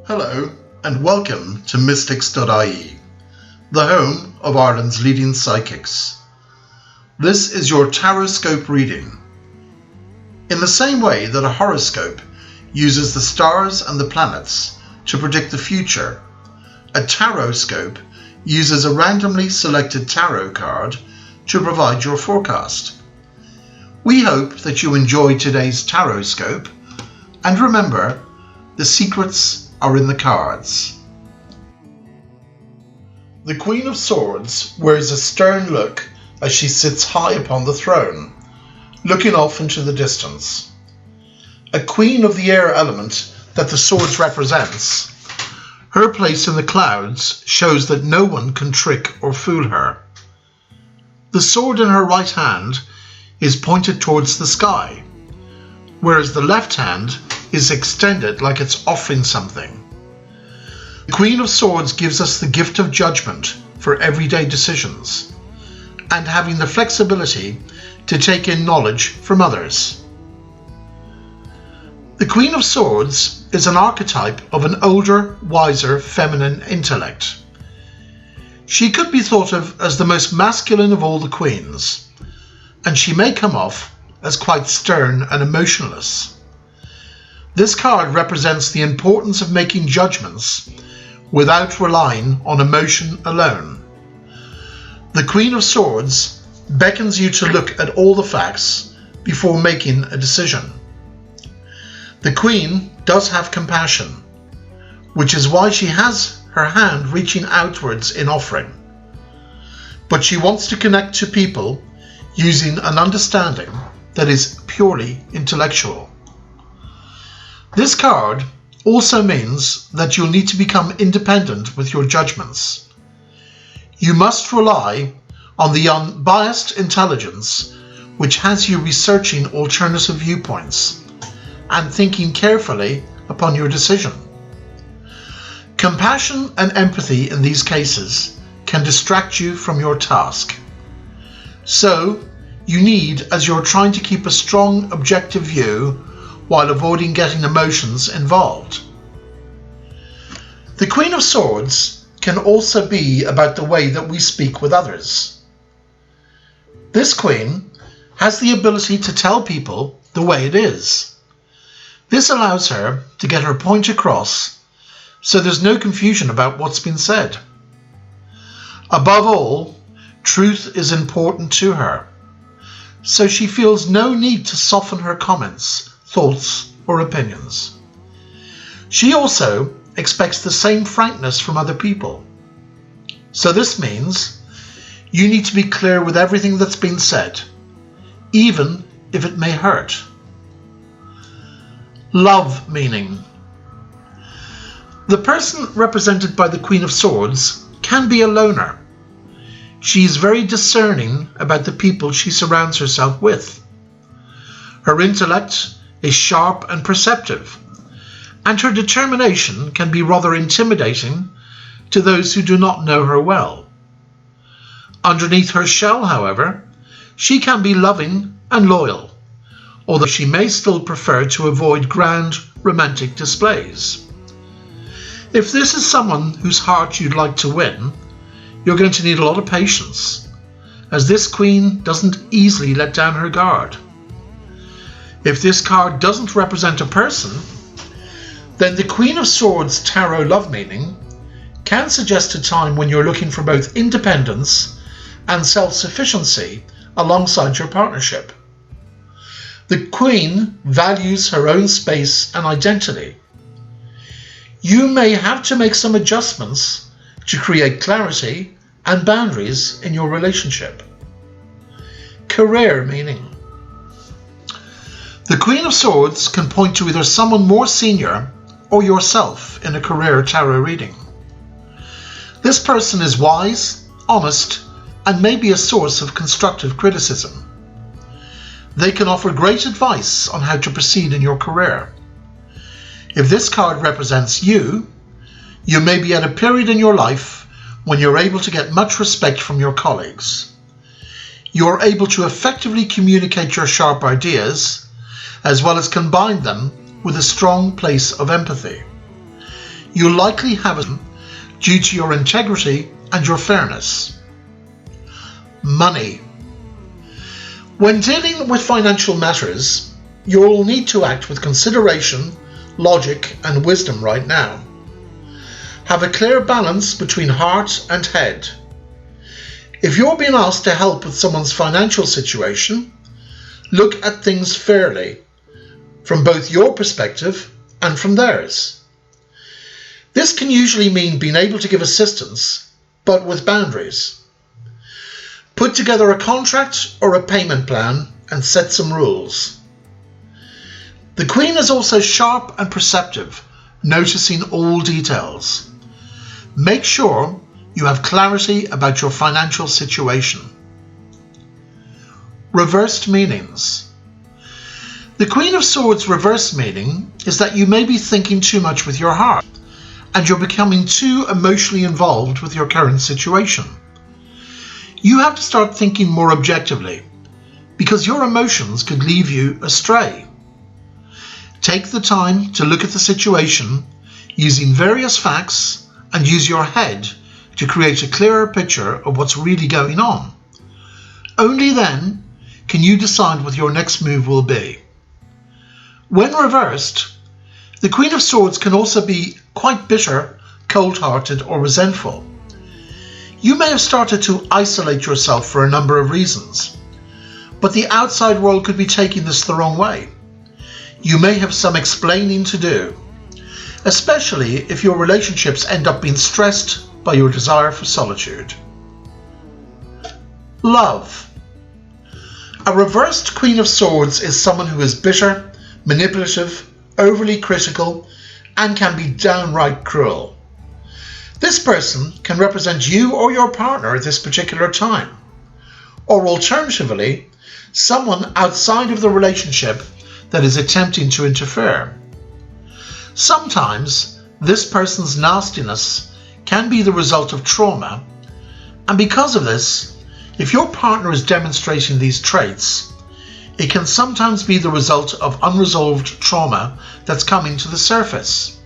Hello and welcome to Mystics.ie, the home of Ireland's leading psychics. This is your Tarotscope reading. In the same way that a horoscope uses the stars and the planets to predict the future, a tarotscope uses a randomly selected tarot card to provide your forecast. We hope that you enjoy today's tarotscope, and remember, the secrets are in the cards. The Queen of Swords wears a stern look as she sits high upon the throne, looking off into the distance. A queen of the air element that the swords represents, her place in the clouds shows that no one can trick or fool her. The sword in her right hand is pointed towards the sky, whereas the left hand is extended like it's offering something. The Queen of Swords gives us the gift of judgment for everyday decisions and having the flexibility to take in knowledge from others. The Queen of Swords is an archetype of an older, wiser, feminine intellect. She could be thought of as the most masculine of all the queens, and she may come off as quite stern and emotionless. This card represents the importance of making judgments without relying on emotion alone. The Queen of Swords beckons you to look at all the facts before making a decision. The Queen does have compassion, which is why she has her hand reaching outwards in offering. But she wants to connect to people using an understanding that is purely intellectual. This card also means that you'll need to become independent with your judgments. You must rely on the unbiased intelligence which has you researching alternative viewpoints and thinking carefully upon your decision. Compassion and empathy in these cases can distract you from your task. So, you need, as you're trying to keep a strong objective view while avoiding getting emotions involved. The Queen of Swords can also be about the way that we speak with others. This Queen has the ability to tell people the way it is. This allows her to get her point across, so there's no confusion about what's been said. Above all, truth is important to her, so she feels no need to soften her comments, thoughts, or opinions. She also expects the same frankness from other people. So this means you need to be clear with everything that's been said, even if it may hurt. Love meaning. The person represented by the Queen of Swords can be a loner. She is very discerning about the people she surrounds herself with. Her intellect is sharp and perceptive, and her determination can be rather intimidating to those who do not know her well. Underneath her shell, however, she can be loving and loyal, although she may still prefer to avoid grand romantic displays. If this is someone whose heart you'd like to win, you're going to need a lot of patience, as this queen doesn't easily let down her guard. If this card doesn't represent a person, then the Queen of Swords tarot love meaning can suggest a time when you're looking for both independence and self-sufficiency alongside your partnership. The Queen values her own space and identity. You may have to make some adjustments to create clarity and boundaries in your relationship. Career meaning. The Queen of Swords can point to either someone more senior or yourself in a career tarot reading. This person is wise, honest, and may be a source of constructive criticism. They can offer great advice on how to proceed in your career. If this card represents you, you may be at a period in your life when you're able to get much respect from your colleagues. You're able to effectively communicate your sharp ideas, as well as combine them with a strong place of empathy. you'll likely have it due to your integrity and your fairness. Money. When dealing with financial matters, you'll need to act with consideration, logic, and wisdom right now. Have a clear balance between heart and head. If you're being asked to help with someone's financial situation, look at things fairly, from both your perspective and from theirs. This can usually mean being able to give assistance, but with boundaries. Put together a contract or a payment plan and set some rules. The Queen is also sharp and perceptive, noticing all details. Make sure you have clarity about your financial situation. Reversed meanings. The Queen of Swords' reverse meaning is that you may be thinking too much with your heart, and you're becoming too emotionally involved with your current situation. You have to start thinking more objectively, because your emotions could lead you astray. Take the time to look at the situation using various facts and use your head to create a clearer picture of what's really going on. Only then can you decide what your next move will be. When reversed, the Queen of Swords can also be quite bitter, cold-hearted, or resentful. You may have started to isolate yourself for a number of reasons, but the outside world could be taking this the wrong way. You may have some explaining to do, especially if your relationships end up being stressed by your desire for solitude. Love. A reversed Queen of Swords is someone who is bitter, manipulative, overly critical, and can be downright cruel. This person can represent you or your partner at this particular time, or alternatively, someone outside of the relationship that is attempting to interfere. Sometimes this person's nastiness can be the result of trauma, and because of this, if your partner is demonstrating these traits, it can sometimes be the result of unresolved trauma that's coming to the surface.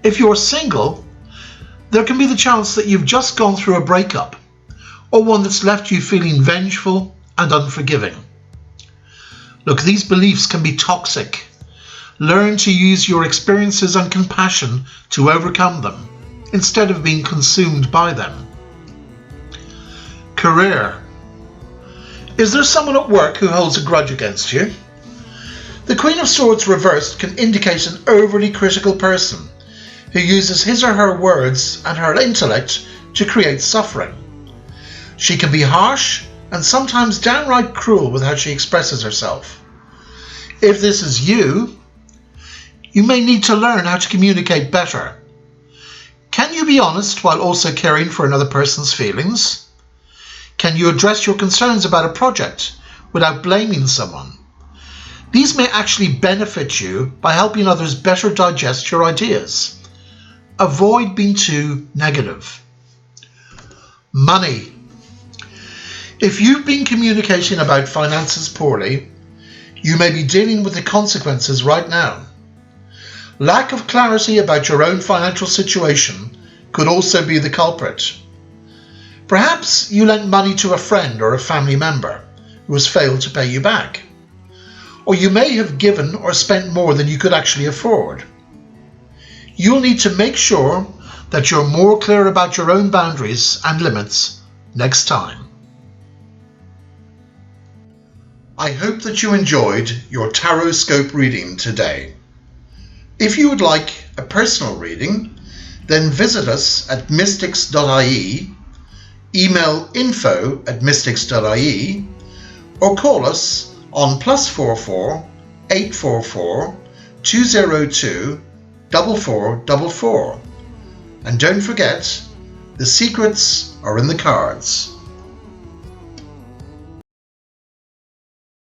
If you're single, there can be the chance that you've just gone through a breakup, or one that's left you feeling vengeful and unforgiving. Look, these beliefs can be toxic. Learn to use your experiences and compassion to overcome them, instead of being consumed by them. Career. Is there someone at work who holds a grudge against you? The Queen of Swords reversed can indicate an overly critical person who uses his or her words and her intellect to create suffering. She can be harsh and sometimes downright cruel with how she expresses herself. If this is you, you may need to learn how to communicate better. Can you be honest while also caring for another person's feelings? Can you address your concerns about a project without blaming someone? These may actually benefit you by helping others better digest your ideas. Avoid being too negative. Money. If you've been communicating about finances poorly, you may be dealing with the consequences right now. Lack of clarity about your own financial situation could also be the culprit. Perhaps you lent money to a friend or a family member who has failed to pay you back. Or you may have given or spent more than you could actually afford. You'll need to make sure that you're more clear about your own boundaries and limits next time. I hope that you enjoyed your Tarotscope reading today. If you would like a personal reading, then visit us at mystics.ie, email info@mystics.ie, or call us on +44 844 202 4444. And don't forget, the secrets are in the cards.